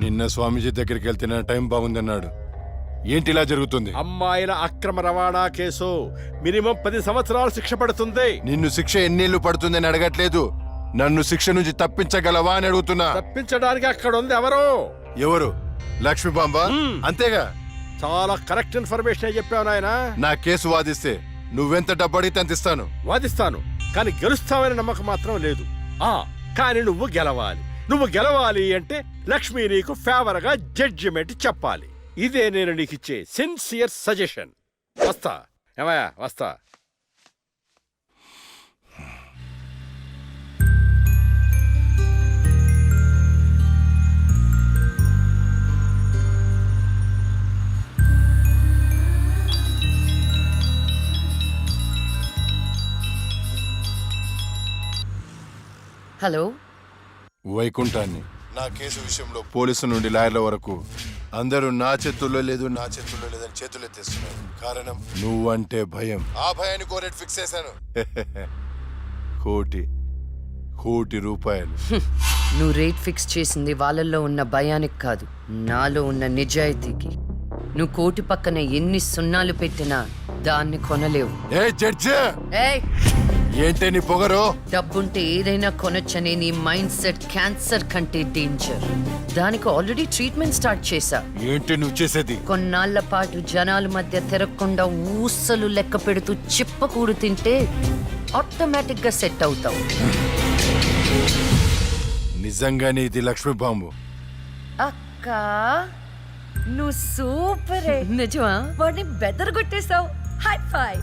నిన్న స్వామీజీ దగ్గరికి వెళ్తే నా టైం బాగుందన్నాడు. ఏంటి ఇలా జరుగుతుంది? అమ్మాయిల అక్రమ రవాణా కేసు మినిమం 10 సంవత్సరాలు శిక్ష పడుతుంది. నిన్ను శిక్ష ఎన్నేళ్లు పడుతుందని అడగట్లేదు, నన్ను శిక్ష నుంచి తప్పించగలవా అని అడుగుతున్నా. తప్పించడానికి అక్కడ ఉంది ఎవరు? ఎవరు? లక్ష్మీబాంబ. అంతేగా? చాలా కరెక్ట్ ఇన్ఫర్మేషన్ చెప్పావు నాయన. నా కేసు వాదిస్తే నువ్వెంత డబ్బు అడిగితే అంత ఇస్తాను. వాదిస్తాను, కానీ గెలుస్తావని నమ్మకం మాత్రం లేదు. కానీ నువ్వు గెలవాలి. నువ్వు గెలవాలి అంటే లక్ష్మి నీకు ఫేవర్ గా జడ్జిమెంట్ చెప్పాలి. ఇదే నేను నీకు ఇచ్చే సిన్సియర్ సజెషన్. వస్తా ఏమయ్యా, వస్తా. హలో, వైకుంఠాన్ని. నా కేసు విషయంలో పోలీసు నుండి లాయర్ల వరకు అందరూ నా చేతుల్లో లేదని చేతులు ఎత్తేస్తున్నారు. కారణం నువ్వంటే భయం. ఆ భయాన్ని కోరేట్ ఫిక్స్ చేశాను. కోటి రూపాయలు. నువ్వు రేట్ ఫిక్స్ చేసింది వాళ్ళల్లో ఉన్న భయానికి కాదు, నాలో ఉన్న నిజాయితీకి. నువ్వు కోటి పక్కన ఎన్ని సున్నాలు పెట్టినా దాన్ని కొనలేవు. ఏ జడ్జి, ఏయ్, ఏంటే నీ పొగరు? డబ్బుంటే ఏదైనా కొనొచ్చనే నీ మైండ్ సెట్ క్యాన్సర్ కంటే డేంజర్. దానికి ఆల్రెడీ ట్రీట్మెంట్ స్టార్ట్ చేశా. ఏంటి నువ్వు చేసేది? కొన్నాళ్ల పాటు జనాల మధ్య తిరగకుండా ఊసలు లెక్క పెడుతూ చిప్పకూడు తింటే ఆటోమేటిక్ గా సెట్ అవుతావు. నిజంగానే ఇది లక్ష్మీ బాంబు. అక్క, నువ్వు సూపరే. నిజమా? వాడిని బెదర్ కొట్టేశావు. హై ఫై.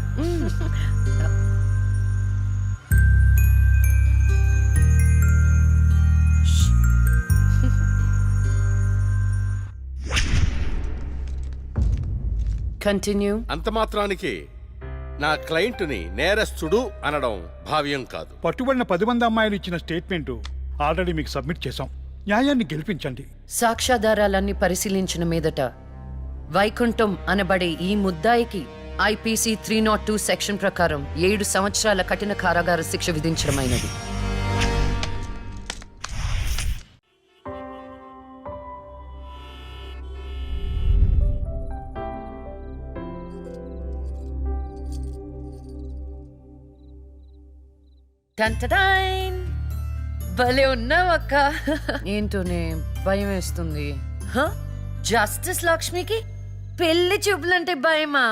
కంటిన్యూ. అంత మాత్రానికి నా క్లయింట్ని నేరస్తుడు అనడం భావ్యం కాదు. పట్టుబడిన 10 మంది అమ్మాయిలు ఇచ్చిన స్టేట్మెంట్ ఆల్రెడీ మీకు సబ్మిట్ చేశాం. న్యాయాన్ని గెలిపించండి. సాక్ష్యాధారాలన్నీ పరిశీలించిన మీదట వైకుంఠం అనబడే ఈ ముద్దాయికి ఐపీసీ 302 సెక్షన్ ప్రకారం 7 సంవత్సరాల కఠిన కారాగార శిక్ష విధించడమైనది. భలే ఉన్నావు అక్క. ఏంటోనే భయం వేస్తుంది. జస్టిస్ లక్ష్మికి పెళ్లి చూపులంటే భయమా?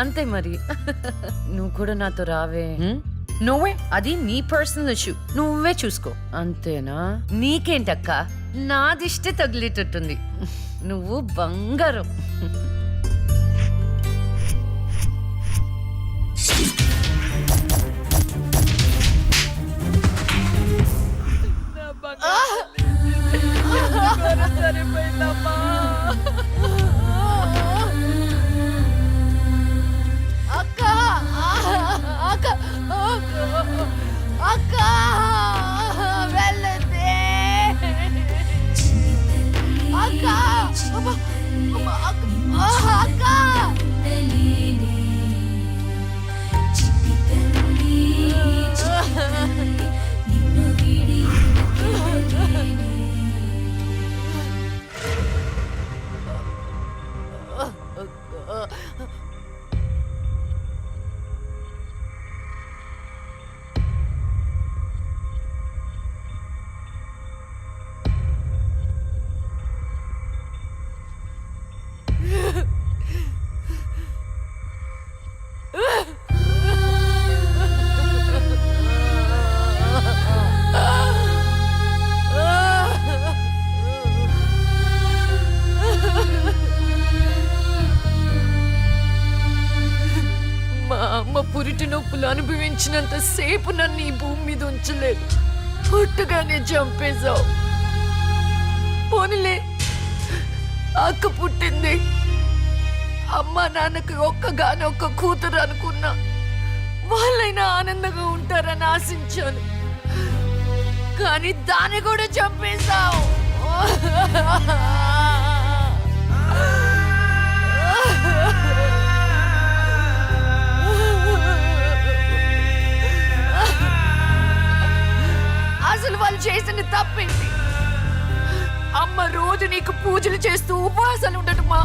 అంతే మరి. నువ్వు కూడా నాతో రావే. నువ్వే, అది నీ పర్సనల్ ఇష్యూ, నువ్వే చూసుకో. అంతేనా? నీకేంటక్క, నాదిష్టే తగిలేటట్టుంది. నువ్వు బంగారం. పురిటి నొప్పులు అనుభవించినంత సేపు నన్ను ఈ భూమి మీద ఉంచలేదు. పుట్టగానే చంపేశావు. పోనీలే, అక్క పుట్టింది. అమ్మ నాన్నకి ఒక్కగానొక్క కూతురు అనుకున్నా. వాళ్ళైనా ఆనందంగా ఉంటారని ఆశించాను, కానీ దాన్ని కూడా చంపేశావు. అసలు వాళ్ళు చేసిన తప్పేంటి? అమ్మ రోజు నీకు పూజలు చేస్తూ ఉపవాసాలు ఉండటమా?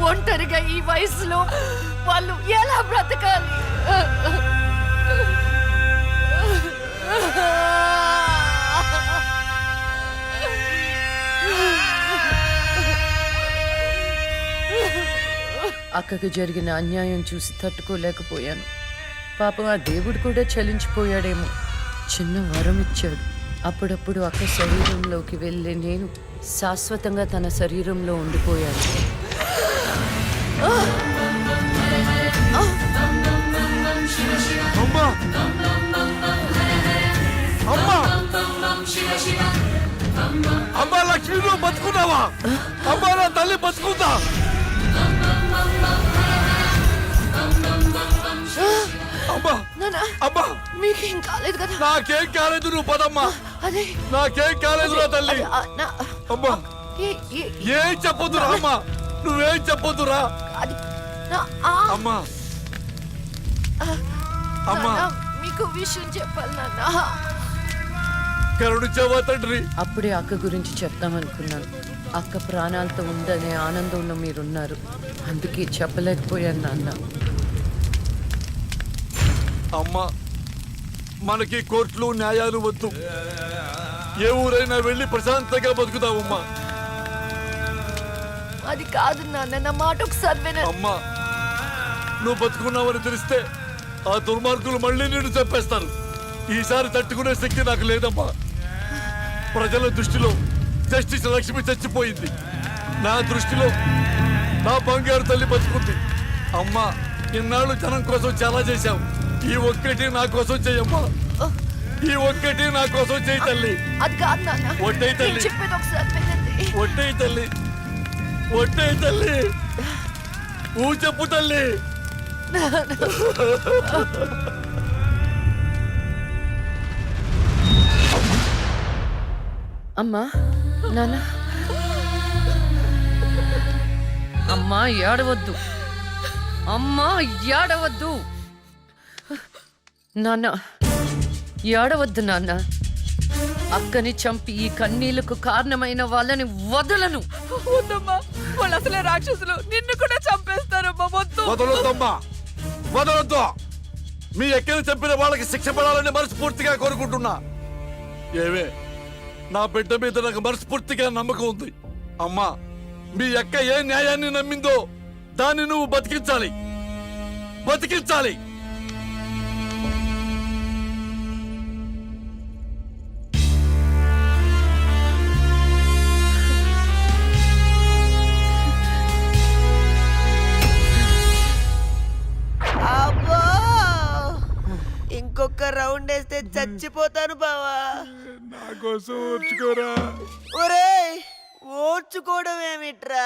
ఒంటరిగా ఈ వయసులో వాళ్ళు ఎలా బ్రతకాలి? అక్కకు జరిగిన అన్యాయం చూసి తట్టుకోలేకపోయాను. పాపం ఆ దేవుడు కూడా చలించిపోయాడేమో. చిన్న వరం ఇచ్చాడు. అప్పుడప్పుడు అక్క శరీరంలోకి వెళ్ళే నేను శాశ్వతంగా తన శరీరంలో ఉండిపోయాను. అమ్మా అమ్మా అమ్మా లక్ష్మి నువ్వు బతుకున్నావా? అమ్మా నా తల్లి బతుకుందా? అమ్మా అమ్మా మీకేం కాలేదు కదా? నాకేం కాలేదు, నువ్వు పదమ్మా. అదే నాకేం కాలేదు నా తల్లి. అమ్మా ఏం చెప్పొద్దురా అమ్మా, నువ్వేం చెప్పొద్దురా అమ్మా. అమ్మా మీకు విషయం చెప్పాలి నాన్న. కరుణించావా తండ్రి? అప్పుడే అక్క గురించి చెప్తామనుకున్నాను. అక్క ప్రాణాలతో ఉందనే ఆనందంలో మీరున్నారు. అందుకే చెప్పలేకపోయాను నాన్న. అమ్మా మనకి కోర్టులు న్యాయాలు వద్దు. ఏ ఊరైనా వెళ్ళి ప్రశాంతంగా బతుకుతావమ్మా. అది కాదు నాన్న, నా మాట ఒకసారి వినండి. అమ్మా నువ్వు బతుకున్నావని తెలిస్తే ఆ దుర్మార్గులు మళ్ళీ నిన్ను చంపేస్తారు. ఈసారి తట్టుకునే శక్తి నాకు లేదమ్మా. ప్రజల దృష్టిలో జస్టిస్ లక్ష్మి చచ్చిపోయింది. నా దృష్టిలో నా బంగారు తల్లి బతుకుంది. అమ్మా ఇన్నాళ్ళు జనం కోసం చాలా చేశావు. ఈ ఒక్కటి నా కోసం చెయ్యమ్మా. ఈ ఒక్కటి నా కోసం చెయ్యి తల్లి. అది కాదు నాన్న, ఒట్టేయి తల్లి. నేను చెప్పేది ఒకసారి వినండి. ఒట్టేయి తల్లి, ఒట్టేయి తల్లి, ఊ చెప్పు తల్లి. అమ్మా నాన్న, అమ్మా ఏడవద్దు, అమ్మా ఏడవద్దు నాన్న, ఏడవద్దు నాన్న. అక్కని చంపి ఈ కన్నీళ్లకు కారణమైన వాళ్ళని వదలను. వద్దమ్మా, వాళ్ళు అసలే రాక్షసులు, నిన్ను కూడా చంపేస్తారమ్మా. వద్దు. వదలొద్దమ్మా, వదలొద్దు. మీ ఎక్కని చంపిన వాళ్ళకి శిక్ష పడాలని మనస్ఫూర్తిగా కోరుకుంటున్నా. ఏమే నా బిడ్డ మీద నాకు మనస్ఫూర్తిగా నమ్మకం ఉంది. అమ్మా మీ అక్క ఏ న్యాయాన్ని నమ్మిందో దాన్ని నువ్వు బతికించాలి, బతికించాలి. అబ్బో ఇంకొక రౌండ్ వేస్తే చచ్చిపోతాను బావా. నా కోసం ఓర్చుకోరా. ఒరేయ్ ఓర్చుకోవడం ఏమిట్రా,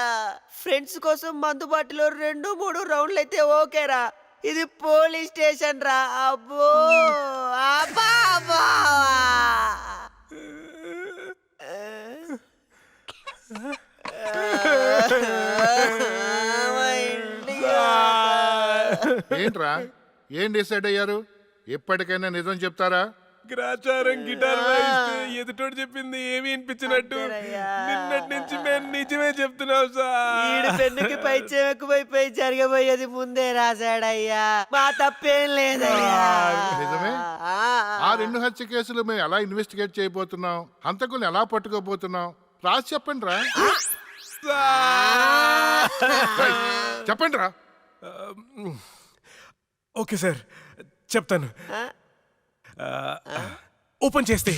ఫ్రెండ్స్ కోసం మందు బాటిలో 2-3 రౌండ్లు అయితే ఓకేరా. ఇది పోలీస్ స్టేషన్ రా. అబ్బో అబ్బా అబ్బా. ఏంట్రా ఏం డిసైడ్ అయ్యారు? ఎప్పటికైనా నిజం చెప్తారా? గ్రాచారం గిటార్ వాయిస్తే ఎదుటోడు చెప్పింది ఏమి వినిపించినట్టు నిన్నటి నుంచి మేము నిజమే చెప్తున్నాం సార్. ఈడు పెన్నుకి పై చెక్కుపోయిపోయి జరగబోయేది ముందే రాశాడయ్యా. మా తప్పేం లేదయ్యా. నిజమే. ఆ 2 హత్య కేసులు మేము ఎలా ఇన్వెస్టిగేట్ చేయబోతున్నాం, హంతకుల్ని ఎలా పట్టుకోబోతున్నాం రాసి చెప్పండి రా. చెప్పండి రా. ఓకే సార్ చెప్తాను. ఓపెన్ చేస్తే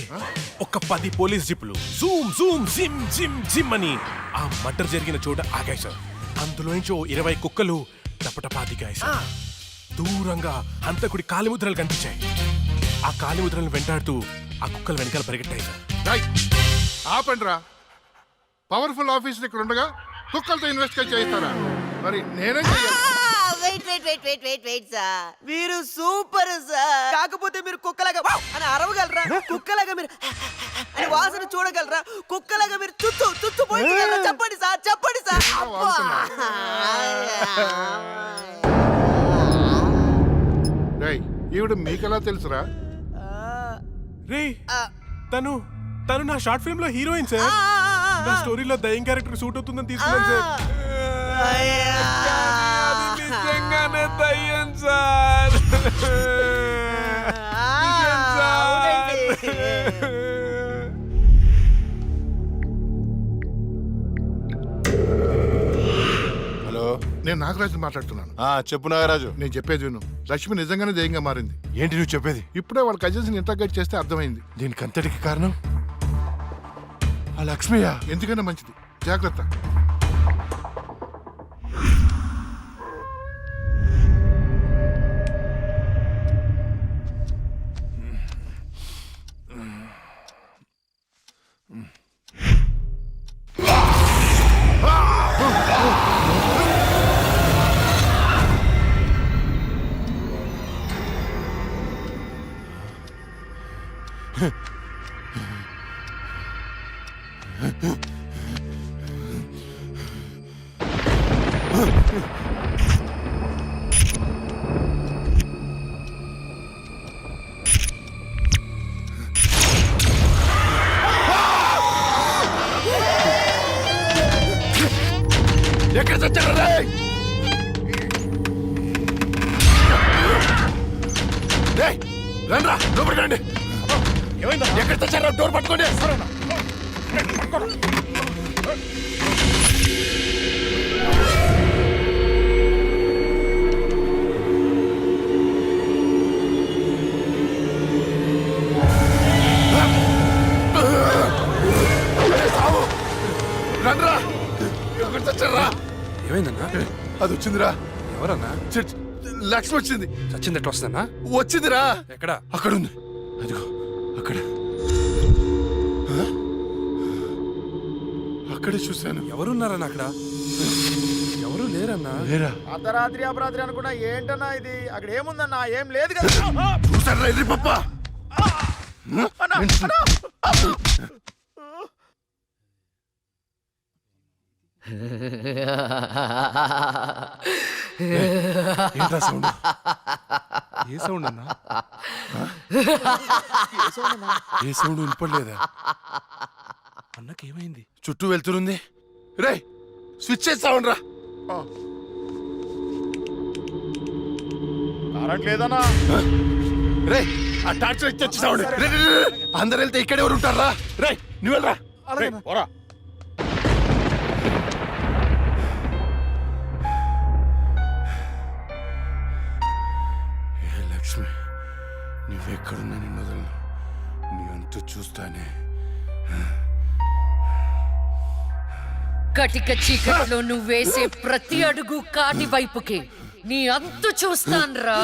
ఒక 10 పోలీస్ జీపులు జూమ్ జూమ్ జిమ్ జిమ్ జిమ్ అని ఆ మర్డర్ జరిగిన చోట ఆగాయి సార్. అందులో నుంచి 20 కుక్కలు టపటపా దిగాయి సార్. దూరంగా హంతకుడి కాలిముద్రలు కనిపించాయి. ఆ కాలిముద్రలను వెంటాడుతూ ఆ కుక్కలు వెనకాల పరిగెట్టాయి సార్. ఆపండి రా. పవర్ఫుల్ ఆఫీసర్ ఇక్కడ ఉండగా కుక్కలతో ఇన్వెస్టిగేట్ చేయిస్తారా? మరి నేనేం చెయ్యాలి? వెయిట్ సార్, మీరు సూపర్ సార్. కాకపోతే మీరు కుక్కలాగా వావ్ అని అరవగలరా? కుక్కలాగా మీరు అని వాసన చూడగలరా? కుక్కలాగా మీరు చుట్టూ చుట్టూ పోయించగలరా? చెప్పండి సార్, చెప్పండి సార్. రేయ్, ఈవిడ మీకెలా తెలుసురా? రే తను నా షార్ట్ ఫిల్మ్ లో హీరోయిన్ సార్. నా స్టోరీలో దయ్యం క్యారెక్టర్ సూట్ అవుతుందని తీసుకున్నాను సార్. అది నిజంగానే దయ్యం సార్. నిజం సార్. హలో, నేను నాగరాజు మాట్లాడుతున్నాను. చెప్పు నాగరాజు. నేను చెప్పేది విను. లక్ష్మి నిజంగానే దయ్యంగా మారింది. ఏంటి నువ్వు చెప్పేది? ఇప్పుడే వాళ్ళ కజిన్స్ ఇంటర్గేట్ చేస్తే అర్థమైంది. దీనికి అంతటికి కారణం ఆ లక్ష్మియా? ఎందుకైనా మంచిది, జాగ్రత్త. ఎక్కడ చచ్చారు రే? రేయ్, రండ్రా, లోపలికి రండి. ఎక్కడ చచ్చారా? డోర్ పట్టుకోండి. రండ్రా, ఎక్కడ చచ్చారా? ఏమైందన్నా? అది వచ్చిందిరా. ఎవరన్నా? లక్ష్మి వచ్చింది. చచ్చింది ఎట్లా వస్తుందన్నా? వచ్చిందిరా. ఎక్కడ? అక్కడ ఉంది, అదిగో అక్కడ. అక్కడే చూశాను. ఎవరున్నారన్నా అక్కడ? ఎవరు లేరన్నా. లేరా? అర్ధరాత్రి అపరాత్రి అనుకున్నా ఏంటన్నా ఇది? అక్కడ ఏముందన్నా? ఏం లేదు కదా. చూసారా ఎర్రి పప్ప? ఏంటా సౌండ్? ఏ సౌండ్ అన్నా? ఏ సౌండ్ వినపడలేదా? అన్నకేమైంది? చుట్టూ వెళ్తురుంది. రే, స్విచ్ చేస్తావుండ్రా. కరెంట్ లేదన్నా. రే, ఆ టార్చర్ ఇచ్చి వచ్చేసావుండి. అందరు వెళ్తే ఇక్కడ ఎవరు ఉంటారా? రే, నువ్వు వెళ్ళరా. పోరా. లక్ష్మి, నువ్వెక్కడున్నా నిన్ను వదలను. నీ అంతు చూస్తానే. కటిక చీకట్లో నువ్వు వేసే ప్రతి అడుగు కాటి వైపుకి నీ అంతు చూస్తాన్రా.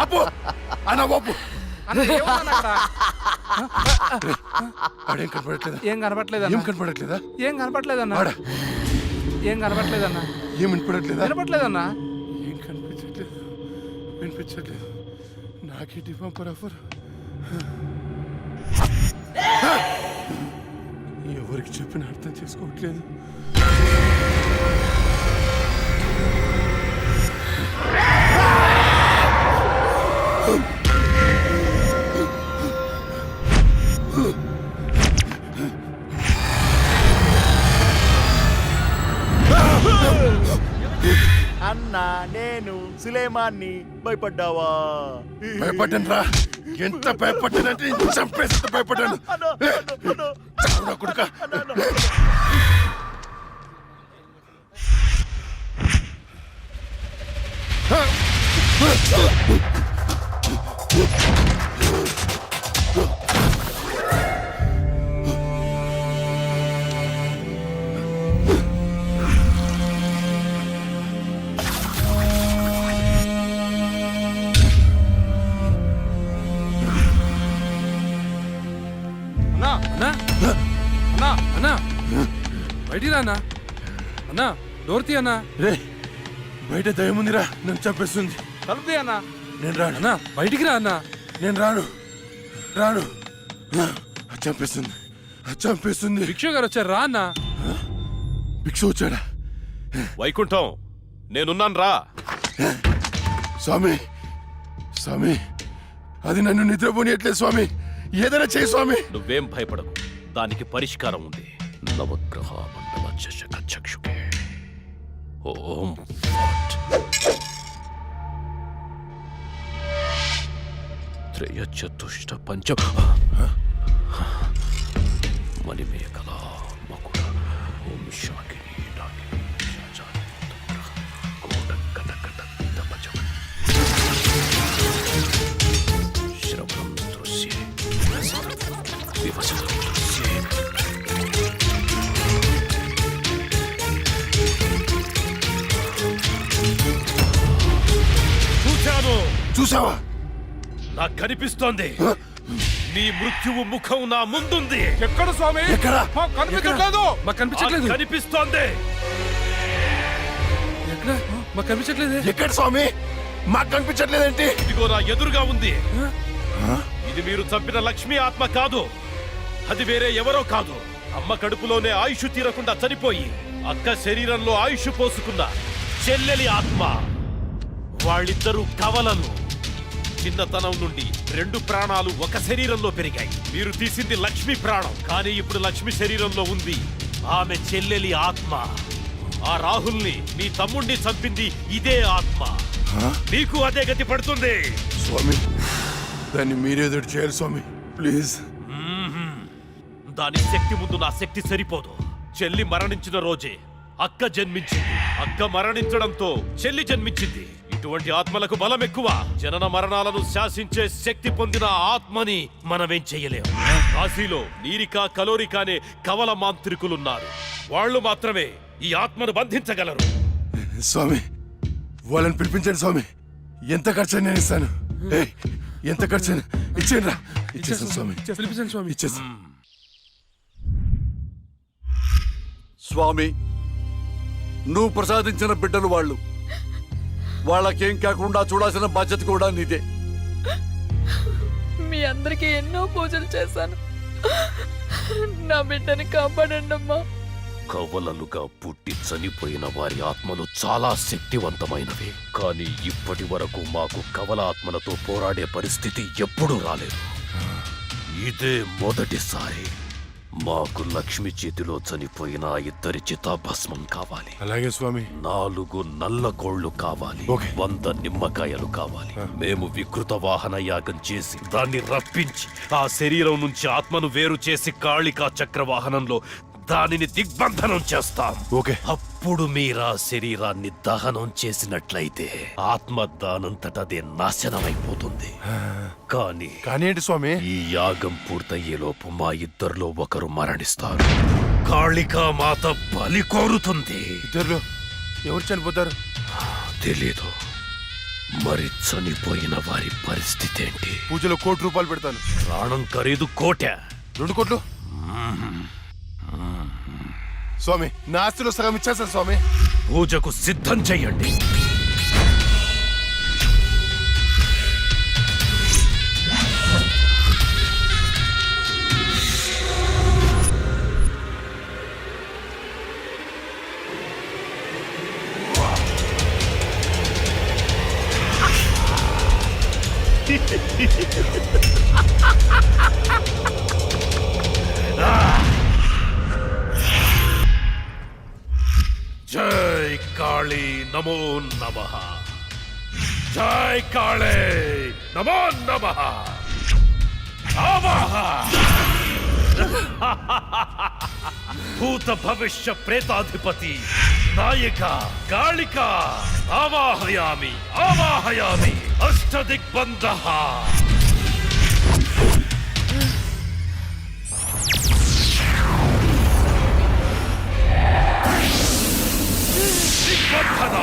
ఆపు అన్న, ఆపు. ఆడేం కనపడట్లేదా? ఏం కనపట్లేదా? ఏం కనపడట్లేదా? ఏం కనపట్లేదన్నా. ఆడ ఏం కనపట్లేదన్నా. ఏం వినపడట్లేదా? వినపట్లేదన్నా. ఏం కనిపించట్లేదు, వినిపించట్లేదు. నాకేంటి పంపర్ ఆఫర్? ఎవరికి చెప్పిన అర్థం చేసుకోవట్లేదు. అన్నా, నేను సులేమాన్ని. భయపడ్డావా? భయపడ్డాను రా. ఎంత భయపడ్డానంటే చంపేసి భయపడ్డాను. చావురా కొడుకా. అన్నా అన్నా అన్నా బయటికి రా అన్నా. అన్నా డోర్ తీ అన్నా. రే, బయట దయ్యం ఉందిరా, నన్ను చంపేస్తుంది. తలుపు తీ అన్నా. నేను రాను. అన్నా బయటికి రా అన్నా. నేను రాను, రాను. అది చంపేస్తుంది, అది చంపేస్తుంది. భిక్షు గారు వచ్చారు, రా అన్నా. భిక్ష వచ్చాడా? వైకుంఠం, నేనున్నాను రా. స్వామి, స్వామి, అది నన్ను నిద్రపోనియట్లేదు స్వామి. ఏదైనా చేయి స్వామి. నువ్వేం భయపడకు, దానికి పరిష్కారం ఉంది. నవగ్రహ మండల చషక చక్షుకే ఓం ఫట్ త్రయ చతుష్ట పంచ మణిమేఖల మకుడ ఓం శాకిని నాగిని శాచాని కోటకటకట తపజ శ్రవణం దృశ్యే వివసనం దృశ్యే చూసావా? నాకు కనిపిస్తోంది, నీ మృత్యువు ముఖం నా ముందుంది. ఎక్కడ స్వామి? ఎక్కడ? మాకు కనిపించట్లేదు. మాకు కనిపించట్లేదు. కనిపిస్తోంది. ఎక్కడ? మాకు కనిపించట్లేదు. ఎక్కడ స్వామి? మాకు కనిపించట్లేదేంటి? ఇదిగో నా ఎదురుగా ఉంది. ఇది మీరు చంపిన లక్ష్మీ ఆత్మ కాదు, అది వేరే ఎవరో కాదు. అమ్మ కడుపులోనే ఆయుష్ తీరకుండా చనిపోయి అక్క శరీరంలో ఆయుష్ పోసుకున్న చెల్లెలి ఆత్మ. వాళ్ళిద్దరూ కవలలు. చిన్నతనం నుండి 2 ప్రాణాలు ఒక శరీరంలో పెరిగాయి. మీరు తీసింది లక్ష్మి ప్రాణం, కానీ ఇప్పుడు లక్ష్మి శరీరంలో ఉంది ఆమె చెల్లెలి ఆత్మ. ఆ రాహుల్ని, నీ తమ్ముణ్ణి చంపింది ఇదే ఆత్మ. నీకు అదే గతి పడుతుంది. స్వామి, దాన్ని మీరేదో చేయాలి స్వామి, ప్లీజ్. దాని శక్తి ముందు నా శక్తి సరిపోదు. చెల్లి మరణించిన రోజే అక్క జన్మించింది. అక్క మరణించడంతో చెల్లి జన్మించింది. ఇటువంటి ఆత్మలకు బలం ఎక్కువ. జనన మరణాలను శాసించే శక్తి పొందిన ఆత్మని మనమేం చెయ్యలేము. కాశీలో నీరిక కలోరిక అనే కవల మాంత్రికులున్నారు. వాళ్ళు మాత్రమే ఈ ఆత్మను బంధించగలరు. స్వామి, వాళ్ళని పిలిపించండి స్వామి. ఎంత ఖర్చు నేను ఇస్తాను. ఎంత ఖర్చు ఇచ్చేయండి రా. ఇచ్చేసాను స్వామి. పిలిపించండి స్వామి. ఇచ్చేసాను. స్వామి, నువ్వు ప్రసాదించిన బిడ్డలు వాళ్ళు. వాళ్ళకేం కాకుండా చూడాల్సిన బాధ్యత కూడా నీదే. మీ అందరికీ ఎన్నో పూజలు చేశాను. నా బిడ్డని కాపాడండి అమ్మా. కవలలుగా పుట్టి చనిపోయిన వారి ఆత్మలు చాలా శక్తివంతమైనవి. కానీ ఇప్పటి వరకు మాకు కవల ఆత్మలతో పోరాడే పరిస్థితి ఎప్పుడూ రాలేదు. ఇదే మొదటిసారి. మాకు లక్ష్మి చేతిలో చనిపోయిన 2 చితాభస్మం కావాలి. అలాగే స్వామి. 4 నల్ల కోళ్లు కావాలి. 100 నిమ్మకాయలు కావాలి. మేము వికృత వాహన యాగం చేసి దాన్ని రప్పించి ఆ శరీరం నుంచి ఆత్మను వేరు చేసి కాళికా చక్ర వాహనంలో దానిని దిగ్బంధనం చేస్తాం. అప్పుడు మీరా శరీరాన్ని దహనం చేసినట్లయితే ఆత్మ దానంతటదే నాశనమైపోతుంది. కానీ ఏంటి స్వామి? ఈ యాగం పూర్తయ్యేలోపు మా ఇద్దరిలో ఒకరు మరణిస్తారు. కాళికా మాత బలి కోరుతుంది. ఇద్దరులో ఎవరు చనిపోతారు? తెలీదు. మరి చనిపోయిన వారి పరిస్థితి ఏంటి? పూజలో 1 కోటి రూపాయలు పెడతాను. ప్రాణం ఖరీదు 1 కోటి. 2 కోట్లు స్వామి. నా ఆస్తిలో సగం ఇచ్చేస్తాను స్వామి. పూజకు సిద్ధం చెయ్యండి. జై కాళీ నమో నమః. జై కాళీ నమో నమః. ఆవాహ భూత భవిష్య ప్రేతాధిపతి నాయక కాళిక ఆవాహయామి ఆవాహయామి. అష్టదిగ్బంధః. దిగ్బంధన.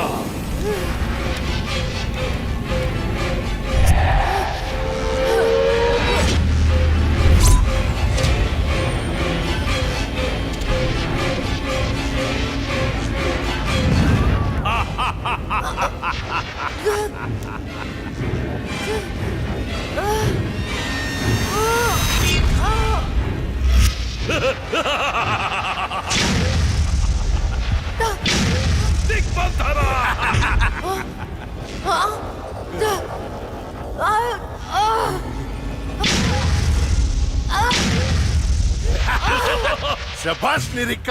శభాష్ నిరిక్క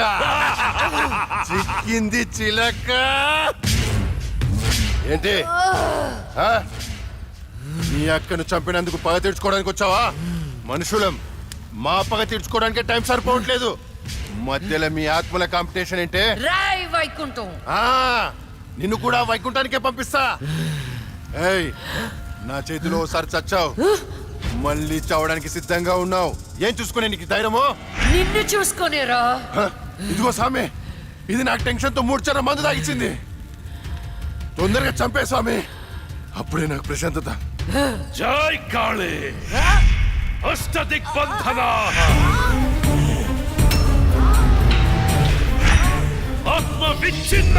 చిక్కింది చిలక ఏంటి ఆ? నీ అక్కను చంపినందుకు పగ తీర్చుకోవడానికి వచ్చావా? మనుషులం, మా పగ తీర్చుకోవడానికి టైం సరిపోవట్లేదు. మధ్యలో మీ ఆత్మల కాంపిటీషన్ ఏంటే? రాయ్ వైకుంఠం. ఆ, నిన్ను కూడా వైకుంఠానికే పంపిస్తా. ఏయ్, నా చేతిలో ఒకసారి చచ్చావు, మళ్ళీ చావడానికి సిద్ధంగా ఉన్నావు. ఏం చూసుకునే నీకు ధైర్యమో? నిన్ను చూసుకునేరా. హ, ఇదిగో స్వామి, ఇది నాకు టెన్షన్ తో మూర్చన మందు తాగిచ్చింది. తొందరగా చంపే స్వామి, అప్పుడే నాకు ప్రశాంతత. జై కాళీ అష్టదిగ్బంధన ఆత్మ విచ్ఛిన్న.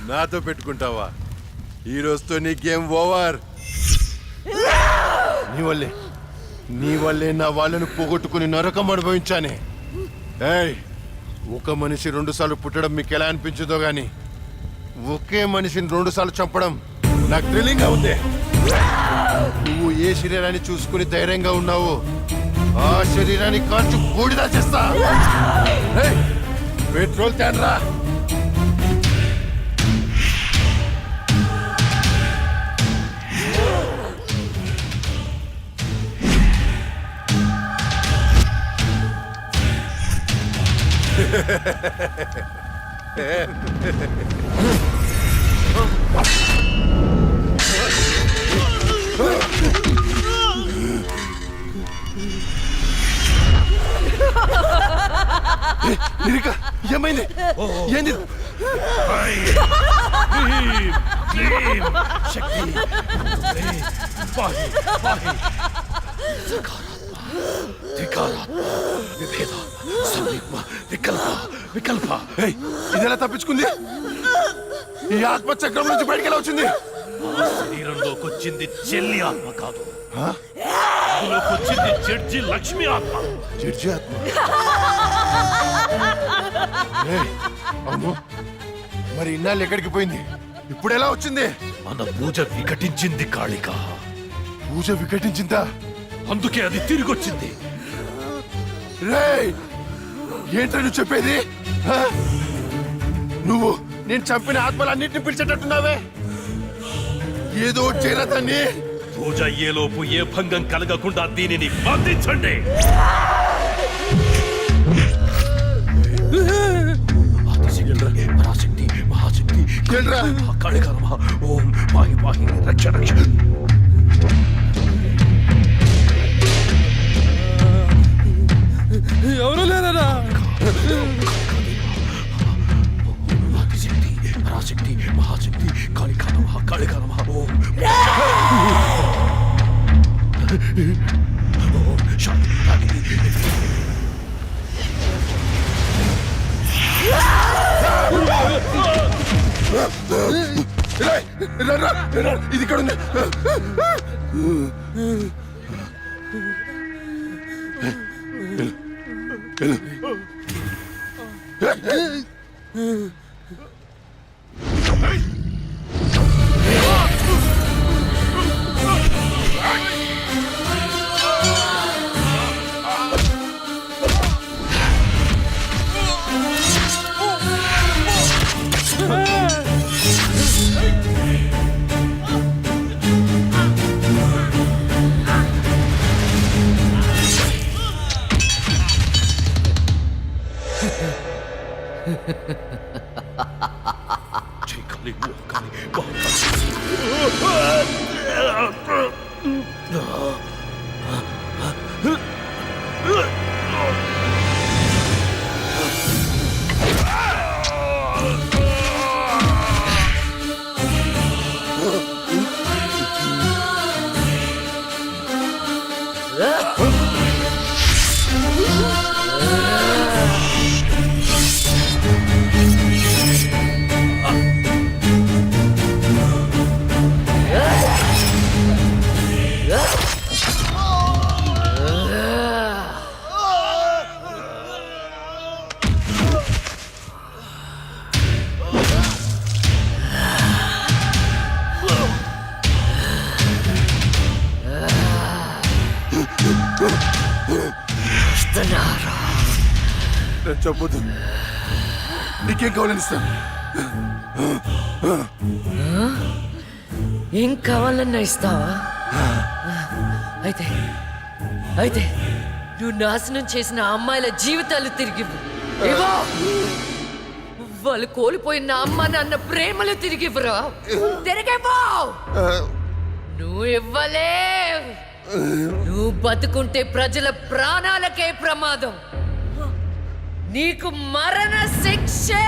నాతో పెట్టుకుంటావా? ఈ రోజుతో నీ గేమ్ ఓవర్. నీ వల్లే నా వాళ్ళను పోగొట్టుకుని నరకం అనుభవించానే. ఏయ్, ఒక మనిషి 2 సార్లు పుట్టడం మీకు ఎలా అనిపించదో గాని ఒకే మనిషిని 2 సార్లు చంపడం నాకు థ్రిల్లింగ్ గా ఉంది. నువ్వు ఏ శరీరాన్ని చూసుకుని ధైర్యంగా ఉన్నావో ఆ శరీరాన్ని కాల్చి బూడిదా చేస్తా. ఏయ్, పెట్రోల్ తేనరా. నిరిక, ఏమైంది? ఏంది? శక్తి వాహి వాహి ధికారాత్మ విభేద సందిగ్మ వికల్ప. ఏయ్, ఇదెలా తప్పించుకుంది? ఈ ఆత్మ చక్రం నుంచి బయటికి ఎలా వచ్చింది? ఆ శరీరంలోకి వచ్చింది చెల్లి ఆత్మ కాదు, అందులోకి వచ్చింది జడ్జి లక్ష్మి ఆత్మ. జడ్జి ఆత్మ? ఏయ్, అమ్మో, మరి ఇన్నాళ్ళు ఎక్కడికి పోయింది? ఇప్పుడు ఎలా వచ్చింది? మన పూజ వికటించింది కాళిక, పూజ వికటించిందా? అందుకే అది తిరిగి వచ్చింది. రేయ్, ఏంట్రా నువ్వు చెప్పేది? హ? నువ్వు నేను చంపిన ఆత్మలన్నింటినీ పిలిచేటట్టున్నావే. ఏదో చేరదాన్ని. పూజ అయ్యేలోపు ఏ భంగం కలగకుండా దీనిని బంధించండి. పరాశక్తి మహాశక్తి కాళికా నమః. ఓం పాహి పాహి రక్ష రక్ష. ఎవరు లేరా? శక్తి పరాశక్తి మహాశక్తి కాళికా నమః కాళికా నమః. ఓం ఓం శాంతి రాగిణి. ఇది ఇక్కడ ఉంది. జై కాళీ. చెప్పొద్దు, నీకేం కావాలని ఇస్తాను. ఏం కావాలన్నా ఇస్తావా? అయితే అయితే నువ్వు నాశనం చేసిన అమ్మాయిల జీవితాలు తిరిగి వాళ్ళు కోల్పోయిన అమ్మ నాన్న ప్రేమలు తిరిగివ్వరా? తిరిగివ్వు. నువ్వు ఇవ్వలే. నువ్వు బతుకుంటే ప్రజల ప్రాణాలకే ప్రమాదం. నీకు మరణ శిక్షే.